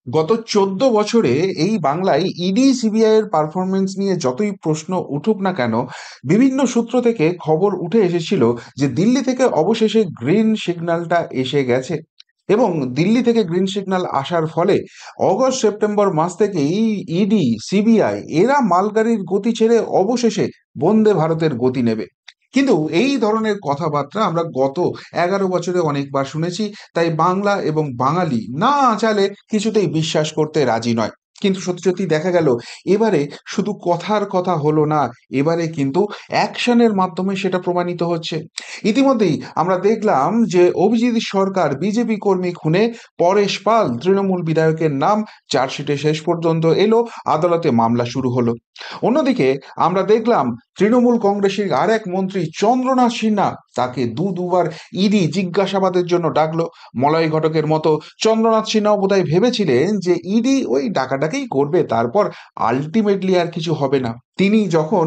গত 14 বছরে এই বাংলায় ইডি সিবিআই এর পারফরমেন্স নিয়ে যতই প্রশ্ন উঠুক না কেন, বিভিন্ন সূত্র থেকে খবর উঠে এসেছিল যে দিল্লি থেকে অবশেষে গ্রিন সিগন্যালটা এসে গেছে। এবং দিল্লি থেকে গ্রিন সিগন্যাল আসার ফলে অগস্ট সেপ্টেম্বর মাস থেকেই ইডি সিবিআই এরা মালগাড়ির গতি ছেড়ে অবশেষে বন্দে ভারতের গতি নেবে। কিন্তু এই ধরনের কথাবার্তা আমরা গত 11 বছরে অনেকবার শুনেছি। তাই বাংলা এবং বাঙালি না চালে কিছুতেই বিশ্বাস করতে রাজি নয়। কিন্তু সত্যি সত্যি দেখা গেল এবারে শুধু কথার কথা হলো না, এবারে কিন্তু অ্যাকশনের মাধ্যমে সেটা প্রমাণিত হচ্ছে। ইতিমধ্যেই আমরা দেখলাম যে অভিজিৎ সরকার বিজেপি কর্মী খুনে পরেশ পাল তৃণমূল বিধায়কের নাম চার্জশিটে শেষ পর্যন্ত এলো, আদালতে মামলা শুরু হলো। অন্যদিকে আমরা দেখলাম তৃণমূল কংগ্রেসের আর এক মন্ত্রী চন্দ্রনাথ সিনহা, তাকে দুবার ইডি জিজ্ঞাসাবাদের জন্য ডাকলো। মলয় ঘটকের মতো চন্দ্রনাথ সিনহাও বোধহয় ভেবেছিলেন যে ইডি ওই ডাকাডাকিই করবে, তারপর আলটিমেটলি আর কিছু হবে না। তিনি যখন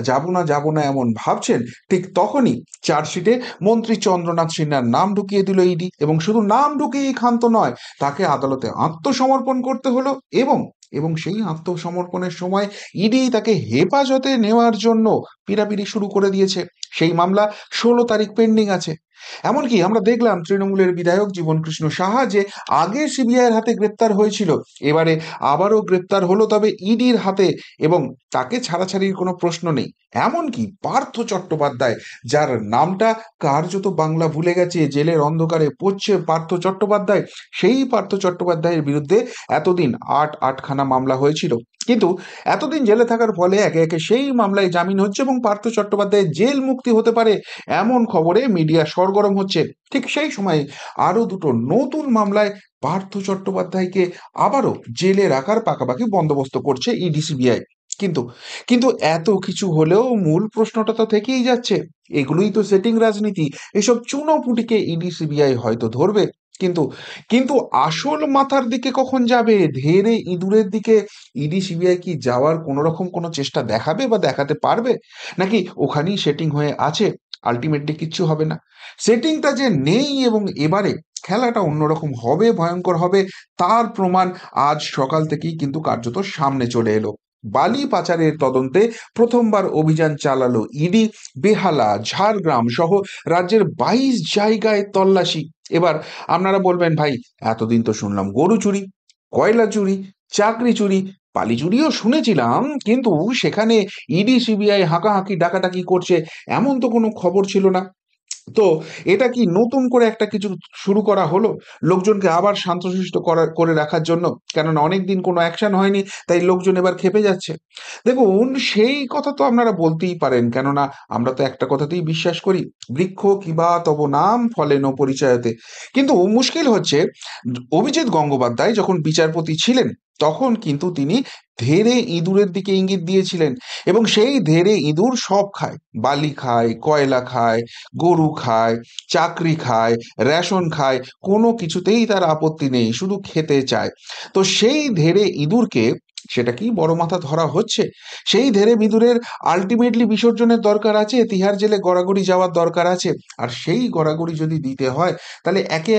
যাব না এমন ভাবছেন, ঠিক তখনই চার্জশিটে মন্ত্রী চন্দ্রনাথ সিনহার নাম ঢুকিয়ে দিল ইডি, এবং শুধু নাম ঢুকিয়েই ক্ষান্ত নয়, তাকে আদালতে আত্মসমর্পণ করতে হলো। এবং এবং সেই আত্মসমর্পণের সময় ইডি তাকে হেফাজতে নেওয়ার জন্য পিড়াপিড়ি শুরু করে দিয়েছে। সেই মামলা 16 তারিখ পেন্ডিং আছে। এমনকি আমরা দেখলাম তৃণমূলের বিধায়ক জীবনকৃষ্ণ সাহা, যে আগে সিবিআই এর হাতে গ্রেপ্তার হয়েছিল, এবারে আবারও গ্রেপ্তার হলো, তবে ইডির হাতে। এবং তাকে ছাড়াছাড়ির কোনো প্রশ্ন নেই। এমনকি পার্থ চট্টোপাধ্যায়, যার নামটা কার্যত বাংলা ভুলে গেছে, জেলের অন্ধকারে পড়ছে পার্থ চট্টোপাধ্যায়, সেই পার্থ চট্টোপাধ্যায়ের বিরুদ্ধে এতদিন আটখানা মামলা হয়েছিল। কিন্তু এতদিন জেলে থাকার ফলে একে একে সেই মামলায় জামিন হচ্ছে এবং পার্থ চট্টোপাধ্যায় জেল মুক্তি হতে পারে, এমন খবরে মিডিয়া সরগরম হচ্ছে। ঠিক সেই সময় আরো দুটো নতুন মামলায় পার্থ চট্টোপাধ্যায়কে আবারও জেলে রাখার পাকাপাকি বন্দোবস্ত করছে ইডি সিবিআই। কিন্তু কিন্তু এত কিছু হলেও মূল প্রশ্নটা তো থেকেই যাচ্ছে, এগুলোই তো সেটিং রাজনীতি। এসব চুনোপুটিকে ইডি সিবিআই হয়তো ধরবে, কিন্তু কিন্তু আসল মাথার দিকে কখন যাবে, ধেড়ে ইঁদুরের দিকে ইডি সিবিআই কি যাওয়ার কোনো রকম কোনো চেষ্টা দেখাবে বা দেখাতে পারবে, নাকি ওখানেই সেটিং হয়ে আছে, আলটিমেটলি কিচ্ছু হবে না। সেটিংটা যে নেই এবং এবারে খেলাটা অন্যরকম হবে, ভয়ঙ্কর হবে, তার প্রমাণ আজ সকাল থেকেই কিন্তু কার্যত সামনে চলে এলো। বালি পাচারের তদন্তে প্রথমবার অভিযান চালালো ইডি। বেহালা, ঝাড়গ্রাম সহ রাজ্যের 22 জায়গায় তল্লাশি। এবার আপনারা বলবেন, ভাই এতদিন তো শুনলাম গরু চুরি, কয়লা চুরি, চাকরি চুরি, পালি চুরিও শুনেছিলাম, কিন্তু সেখানে ইডি সিবিআই হাঁকাহাঁকি ডাকাডাকি করছে এমন তো কোনো খবর ছিল না। তো এটা কি নতুন করে একটা কিছু শুরু করা হলো লোকজনকে আবার শান্তশিষ্ট করে রাখার জন্য? কেননা অনেকদিন কোনো অ্যাকশন হয়নি, তাই লোকজন এবার ক্ষেপে যাচ্ছে। দেখুন, সেই কথা তো আপনারা বলতেই পারেন, কেননা আমরা তো একটা কথাতেই বিশ্বাস করি, বৃক্ষ কিবা তব নাম ফলে ন পরিচয়তে। কিন্তু মুশকিল হচ্ছে, অভিজিৎ গঙ্গোপাধ্যায় যখন বিচারপতি ছিলেন, তখন কিন্তু তিনি ধেড়ে ইঁদুরের দিকে ইঙ্গিত দিয়েছিলেন। এবং সেই ধেড়ে ইঁদুর সব খায়, বালি খায়, কয়লা খায়, গরু খায়, চাকরি খায়, রেশন খায়, কোনো কিছুতেই তার আপত্তি নেই, শুধু খেতে চায়। তো সেই ধেড়ে ইঁদুরকে, সেটা কি বড় মাথা ধরা হচ্ছে? সেই ধেড়ে ইঁদুরের আলটিমেটলি বিসর্জনের দরকার আছে, তিহার জেলে গড়াগড়ি যাওয়ার দরকার আছে। আর সেই গড়াগড়ি যদি দিতে হয়, তাহলে একে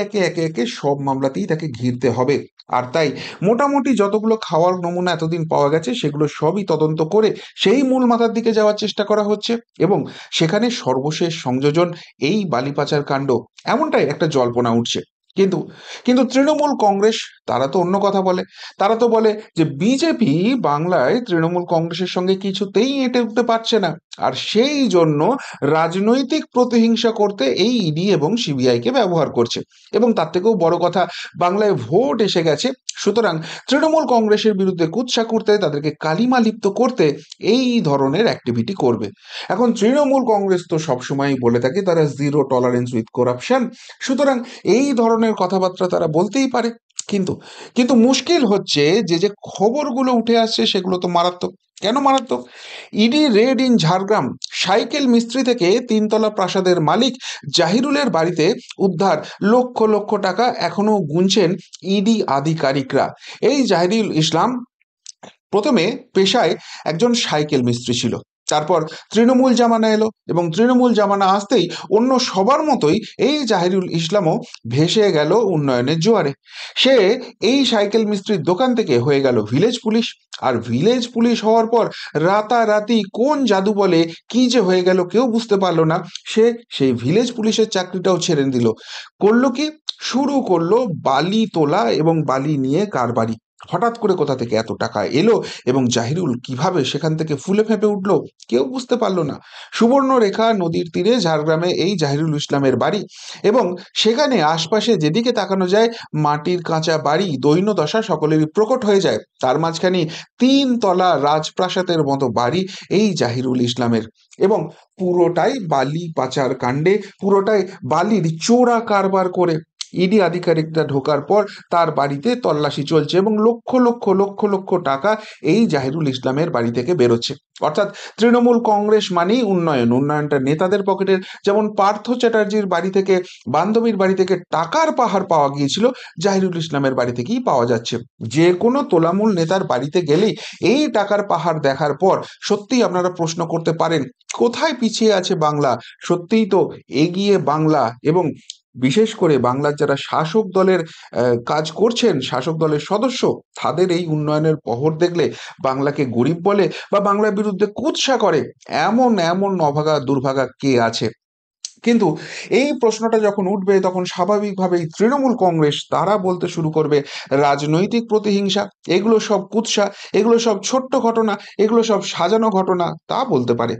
একে সব মামলাতেই তাকে ঘিরতে হবে। আর তাই মোটামুটি যতগুলো খাওয়ার নমুনা এতদিন পাওয়া গেছে, সেগুলো সবই তদন্ত করে সেই মূল মাথার দিকে যাওয়ার চেষ্টা করা হচ্ছে। এবং সেখানে সর্বশেষ সংযোজন এই বালি পাচার কাণ্ড, এমনটাই একটা জল্পনা উঠছে। কিন্তু কিন্তু তৃণমূল কংগ্রেস, তারা তো অন্য কথা বলে। তারা তো বলে যে বিজেপি বাংলায় তৃণমূল কংগ্রেসের সঙ্গে কিছুতেই এঁটে উঠতে পারছে না, আর সেই জন্য রাজনৈতিক প্রতিহিংসা করতে এই ইডি এবং সিবিআই কে ব্যবহার করছে। এবং তার থেকেও বড় কথা, বাংলায় ভোট এসে গেছে, সুতরাং তৃণমূল কংগ্রেসের বিরুদ্ধে কুৎসা করতে, তাদেরকে কালিমা লিপ্ত করতে এই ধরনের অ্যাক্টিভিটি করবে। এখন তৃণমূল কংগ্রেস তো সবসময়ই বলে থাকে তারা জিরো টলারেন্স উইথ করাপশন, সুতরাং এই ধরনের কথাবার্তা তারা বলতেই পারে। কিন্তু কিন্তু মুশকিল হচ্ছে যে যে খবরগুলো উঠে আসছে সেগুলো তো মারাত্মক। কেন মারাত্মক? ED raid in Jhargram, cycle মিস্ত্রি থেকে তিনতলা প্রাসাদের মালিক জাহিরুলের বাড়িতে উদ্ধার লক্ষ লক্ষ টাকা, এখনো গুনছেন ইডি আধিকারিকরা। এই জাহিরুল ইসলাম প্রথমে পেশায় একজন সাইকেল মিস্ত্রি ছিল। তারপর তৃণমূল জামানা এলো এবং তৃণমূল জামানা আসতেই অন্য সবার মতোই এই জাহিরুল ইসলামও ভেসে গেল উন্নয়নের জোয়ারে। সে এই সাইকেল মিস্ত্রির দোকান থেকে হয়ে গেল ভিলেজ পুলিশ। আর ভিলেজ পুলিশ হওয়ার পর রাতারাতি কোন জাদু বলে কি যে হয়ে গেল কেউ বুঝতে পারলো না। সে সেই ভিলেজ পুলিশের চাকরিটাও ছেড়ে দিল। করলো কি? শুরু করলো বালি তোলা এবং বালি নিয়ে কারবারি। হঠাৎ করে কোথা থেকে এত টাকা এলো এবং জাহিরুল কিভাবে সেখান থেকে ফুলে ফেঁপে উঠলো কেউ বুঝতে পারলো না। সুবর্ণরেখা নদীর তীরে ঝাড়গ্রামে এই জাহিরুল ইসলামের বাড়ি এবং সেখানে আশপাশে যেদিকে তাকানো যায় মাটির কাঁচা বাড়ি, দৈন্যদশা সকলেরই প্রকট হয়ে যায়। তার মাঝখানে 3 তলা রাজপ্রাসাদের মতো বাড়ি এই জাহিরুল ইসলামের। এবং পুরোটাই বালি পাচার কাণ্ডে, পুরোটাই বালির চোরা কারবার করে। ইডি আধিকারিকরা ঢোকার পর তার বাড়িতে তল্লাশি চলছে এবং লক্ষ লক্ষ লক্ষ লক্ষ টাকা এই জাহিরুল ইসলামের বাড়ি থেকে বেরোচ্ছে। অর্থাৎ তৃণমূল কংগ্রেস মানেই উন্নয়ন। উন্নয়নটা নেতাদের পকেটের। যেমন পার্থ চ্যাটার্জির বাড়ি থেকে, বান্ধবীর বাড়ি থেকে টাকার পাহাড় পাওয়া গিয়েছিল, জাহিরুল ইসলামের বাড়ি থেকেই পাওয়া যাচ্ছে। যে কোনো তোলামূল নেতার বাড়িতে গেলেই এই টাকার পাহাড় দেখার পর সত্যিই আপনারা প্রশ্ন করতে পারেন, কোথায় পিছিয়ে আছে বাংলা? সত্যিই তো এগিয়ে বাংলা। এবং বিশেষ করে বাংলার যারা শাসক দলের কাজ করছেন, শাসক দলের সদস্য, তাদের এই উন্নয়নের পহর দেখলে বাংলাকে গরিব বলে বা বাংলার বিরুদ্ধে কুৎসা করে এমন এমন অভাগা দুর্ভাগা কে আছে? কিন্তু এই প্রশ্নটা যখন উঠবে তখন স্বাভাবিকভাবেই তৃণমূল কংগ্রেস তারা বলতে শুরু করবে রাজনৈতিক প্রতিহিংসা, এগুলো সব কুৎসা, এগুলো সব ছোট্ট ঘটনা, এগুলো সব সাজানো ঘটনা, তা বলতে পারে।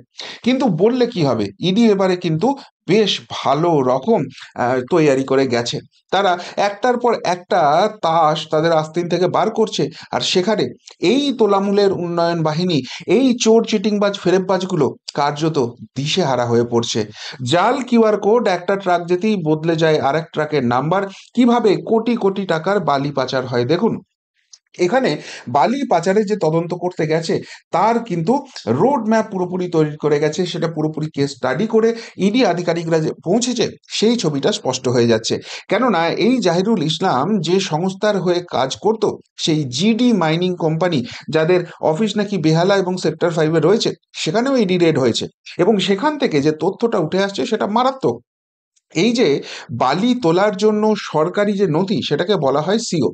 কিন্তু বললে কি হবে? ইডি এবারে কিন্তু বেশ ভালো রকম তৈয়ারি করে গেছে। তারা একটার পর একটা তাস তাদের আস্তিন থেকে বার করছে। আর সেখানে এই তোলামূলের উন্নয়ন বাহিনী, এই চোর চিটিংবাজ ফেরেববাজগুলো কার্যত দিশেহারা হয়ে পড়ছে। জাল কিউআর কোড, একটা ট্রাক যেতেই বদলে যায় আরেক ট্রাকের নাম্বার। কিভাবে কোটি কোটি টাকার বালি পাচার হয় দেখুন। এখানে বালি পাচারে যে তদন্ত করতে গেছে তার কিন্তু রোড ম্যাপ পুরোপুরি তৈরি করে গেছে। সেটা পুরোপুরি কেস স্টাডি করে ইডি আধিকারিকরা যে পৌঁছেছে সেই ছবিটা স্পষ্ট হয়ে যাচ্ছে। কেননা এই জাহিরুল ইসলাম যে সংস্থার হয়ে কাজ করত, সেই জিডি মাইনিং কোম্পানি, যাদের অফিস নাকি বেহালা এবং সেক্টর 5-এ রয়েছে, সেখানেও ইডি রেড হয়েছে। এবং সেখান থেকে যে তথ্যটা উঠে আসছে সেটা মারাত্মক। এই যে বালি তোলার জন্য সরকারি যে নথি সেটাকে বলা হয় সিও।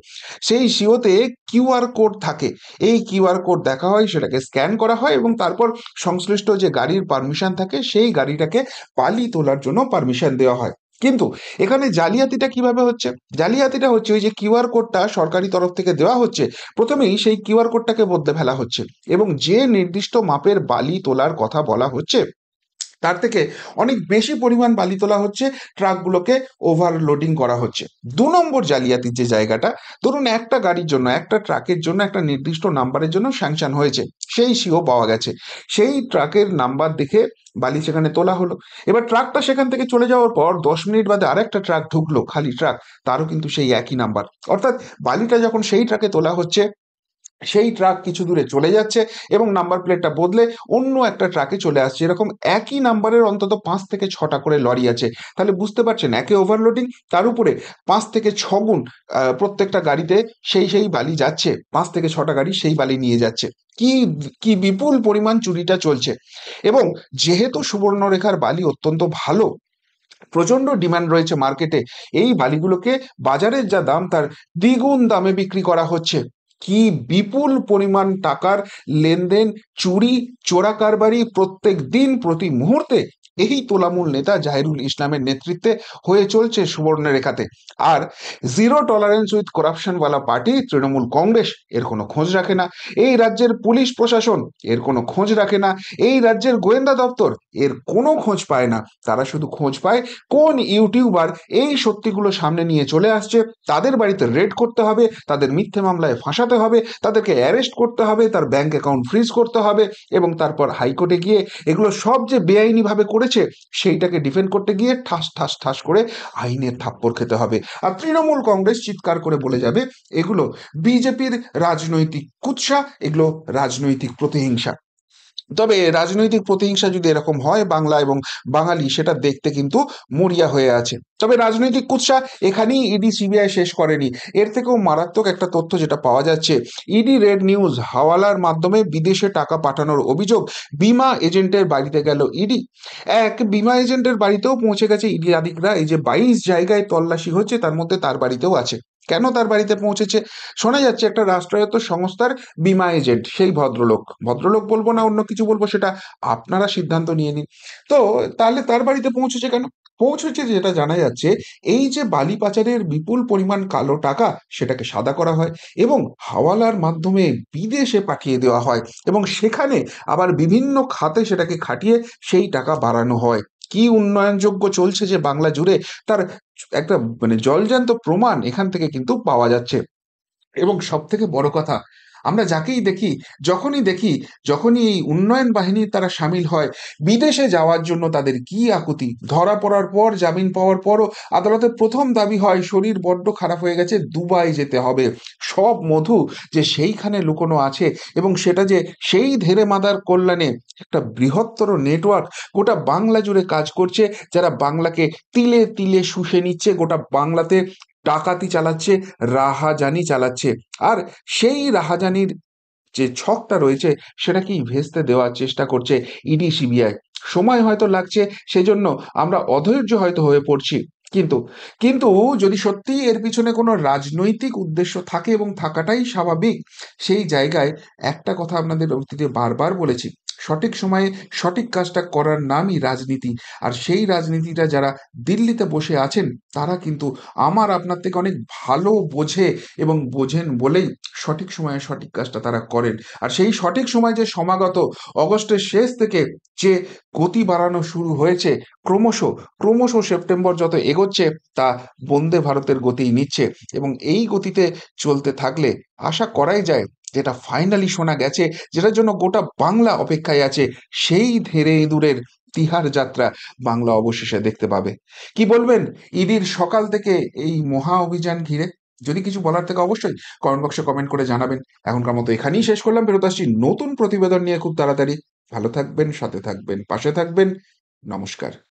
সেই সিওতে কিউআর কোড থাকে। এই কিউআর কোড দেখা হয়, সেটাকে স্ক্যান করা হয় এবং তারপর সংশ্লিষ্ট যে গাড়ির পারমিশন থাকে সেই গাড়িটাকে বালি তোলার জন্য পারমিশন দেওয়া হয়। কিন্তু এখানে জালিয়াতিটা কিভাবে হচ্ছে? জালিয়াতিটা হচ্ছে ওই যে কিউআর কোডটা সরকারি তরফ থেকে দেওয়া হচ্ছে, প্রথমেই সেই কিউআর কোডটাকে বদলে ফেলা হচ্ছে এবং যে নির্দিষ্ট মাপের বালি তোলার কথা বলা হচ্ছে তার থেকে অনেক বেশি পরিমাণ বালি তোলা হচ্ছে, ট্রাকগুলোকে ওভারলোডিং করা হচ্ছে। 2 নম্বর জালিয়াতির যে জায়গাটা, ধরুন একটা গাড়ির জন্য, একটা ট্রাকের জন্য একটা নির্দিষ্ট নাম্বারের জন্য স্যাংশন হয়েছে, সেই সিও পাওয়া গেছে। সেই ট্রাকের নাম্বার দেখে বালি সেখানে তোলা হলো। এবার ট্রাকটা সেখান থেকে চলে যাওয়ার পর 10 মিনিট বাদে আরেকটা ট্রাক ঢুকলো, খালি ট্রাক, তারও কিন্তু সেই একই নাম্বার। অর্থাৎ বালিটা যখন সেই ট্রাকে তোলা হচ্ছে, সেই ট্রাক কিছু দূরে চলে যাচ্ছে এবং নাম্বার প্লেটটা বদলে অন্য একটা ট্রাকে চলে আসছে। এরকম একই নাম্বারের অন্তত 5 থেকে 6টা করে লরি আছে। তাহলে বুঝতে পারছেন, একে ওভারলোডিং, তার উপরে 5 থেকে 6 গুণ প্রত্যেকটা গাড়িতে সেই বালি যাচ্ছে। 5 থেকে 6টা গাড়ি সেই বালি নিয়ে যাচ্ছে। কি কি বিপুল পরিমাণ চুরিটা চলছে। এবং যেহেতু সুবর্ণরেখার বালি অত্যন্ত ভালো, প্রচন্ড ডিমান্ড রয়েছে মার্কেটে, এই বালিগুলোকে বাজারের যা দাম তার দ্বিগুণ দামে বিক্রি করা হচ্ছে। কি বিপুল পরিমাণ টাকার লেনদেন, চুরি, চোরা কারবারি প্রত্যেক দিন প্রতি মুহূর্তে এই তোলামূল নেতা জাহিরুল ইসলামের নেতৃত্বে হয়ে চলছে সুবর্ণরেখাতে। আর জিরো টলারেন্স উইথ করাপশন ওয়ালা পার্টি তৃণমূল কংগ্রেস এর কোনো খোঁজ রাখে না। এই রাজ্যের পুলিশ প্রশাসন এর কোনো খোঁজ রাখে না। এই রাজ্যের গোয়েন্দা দপ্তর এর কোনো খোঁজ পায় না। তারা শুধু খোঁজ পায় কোন ইউটিউবার এই সত্যিগুলো সামনে নিয়ে চলে আসছে, তাদের বাড়িতে রেড করতে হবে, তাদের মিথ্যে মামলায় ফাঁসাতে হবে, তাদেরকে অ্যারেস্ট করতে হবে, তার ব্যাংক অ্যাকাউন্ট ফ্রিজ করতে হবে এবং তারপর হাইকোর্টে গিয়ে এগুলো সব যে বেআইনিভাবে করেছে সেইটাকে ডিফেন্ড করতে গিয়ে ঠাস ঠাস ঠাস করে আইনের থাপ্পড় খেতে হবে। আর তৃণমূল কংগ্রেস চিৎকার করে বলে যাবে এগুলো বিজেপির রাজনৈতিক কুৎসা, এগুলো রাজনৈতিক প্রতিহিংসা। তবে রাজনৈতিক প্রতিহিংসা যদি এরকম হয় বাংলা এবং বাঙালি, সেটা দেখতে কিন্তু মরিয়া হয়ে আছে। তবে রাজনৈতিক কুৎসা এখানেই ইডি সিবিআই শেষ করেনি। এর থেকেও মারাত্মক একটা তথ্য যেটা পাওয়া যাচ্ছে, ইডি রেড নিউজ, হাওয়ালার মাধ্যমে বিদেশে টাকা পাঠানোর অভিযোগ, বিমা এজেন্টের বাড়িতে গেল ইডি। এক বিমা এজেন্টের বাড়িতেও পৌঁছে গেছে ইডি আধিকরা। এই যে 22 জায়গায় তল্লাশি হচ্ছে, তার মধ্যে তার বাড়িতেও আছে। কেন তার বাড়িতে পৌঁছেছে? শোনা যাচ্ছে একটা রাষ্ট্রায়ত্ত সংস্থার বিমা এজেন্ট সেই ভদ্রলোক, ভদ্রলোক বলবো না অন্য কিছু বলবো সেটা আপনারা সিদ্ধান্ত নিয়ে নিন। তো তাহলে তার বাড়িতে পৌঁছেছে কেন? পৌঁছেছে যেটা জানা যাচ্ছে, এই যে বালি পাচারের বিপুল পরিমাণ কালো টাকা, সেটাকে সাদা করা হয় এবং হাওয়ালার মাধ্যমে বিদেশে পাঠিয়ে দেওয়া হয় এবং সেখানে আবার বিভিন্ন খাতে সেটাকে খাটিয়ে সেই টাকা বাড়ানো হয়। কি উন্নয়নযোগ্য চলছে যে বাংলা জুড়ে, তার একটা মানে জলজান্ত প্রমাণ এখান থেকে কিন্তু পাওয়া যাচ্ছে। এবং সবথেকে বড় কথা, আমরা যাকেই দেখি, যখনই দেখি, যখনই এই উন্নয়ন বাহিনীর তারা সামিল হয়, বিদেশে যাওয়ার জন্য তাদের কি আকুতি! ধরা পড়ার পর, জামিন পাওয়ার পরও আদালতের প্রথম দাবি হয় শরীর বড্ড খারাপ হয়ে গেছে, দুবাই যেতে হবে। সব মধু যে সেইখানে লুকোনো আছে এবং সেটা যে সেই ধেড়ে মাদার কল্যাণে একটা বৃহত্তর নেটওয়ার্ক গোটা বাংলা জুড়ে কাজ করছে, যারা বাংলাকে তিলে তিলে শুষে নিচ্ছে, গোটা বাংলাতে ডাকাতি চালাচ্ছে, রাহাজানি চালাচ্ছে। আর সেই রাহাজানির যে ছকটা রয়েছে, সেটাকেই ভেস্তে দেওয়ার চেষ্টা করছে ইডি সিবিআই। সময় হয়তো লাগছে, সেজন্য আমরা অধৈর্য হয়তো হয়ে পড়ছি। কিন্তু কিন্তু যদি সত্যি এর পিছনে কোনো রাজনৈতিক উদ্দেশ্য থাকে, এবং থাকাটাই স্বাভাবিক, সেই জায়গায় একটা কথা আপনাদের অতীতে বারবার বলেছি, সঠিক সময়ে সঠিক কাজটা করার নামই রাজনীতি। আর সেই রাজনীতিটা যারা দিল্লিতে বসে আছেন, তারা কিন্তু আমার আপনার থেকে অনেক ভালো বোঝে এবং বোঝেন বলেই সঠিক সময়ে সঠিক কাজটা তারা করেন। আর সেই সঠিক সময় যে সমাগত, অগস্টের শেষ থেকে যে গতি বাড়ানো শুরু হয়েছে, ক্রমশ ক্রমশ সেপ্টেম্বর যত এগোচ্ছে, তা বন্দে ভারতের গতিই নিচ্ছে। এবং এই গতিতে চলতে থাকলে আশা করাই যায়, যেটা ফাইনালি শোনা গেছে, যেটার জন্য গোটা বাংলা অপেক্ষায় আছে, সেই ধেড়ে ইঁদুরের তিহার যাত্রা বাংলা অবশেষে দেখতে পাবে। কি বলবেন ঈদের সকাল থেকে এই মহা অভিযান ঘিরে? যদি কিছু বলার থেকে অবশ্যই কমেন্ট বক্সে কমেন্ট করে জানাবেন। এখনকার মতো এখানেই শেষ করলাম, ফেরত আসছি নতুন প্রতিবেদন নিয়ে খুব তাড়াতাড়ি। ভালো থাকবেন, সাথে থাকবেন, পাশে থাকবেন। নমস্কার।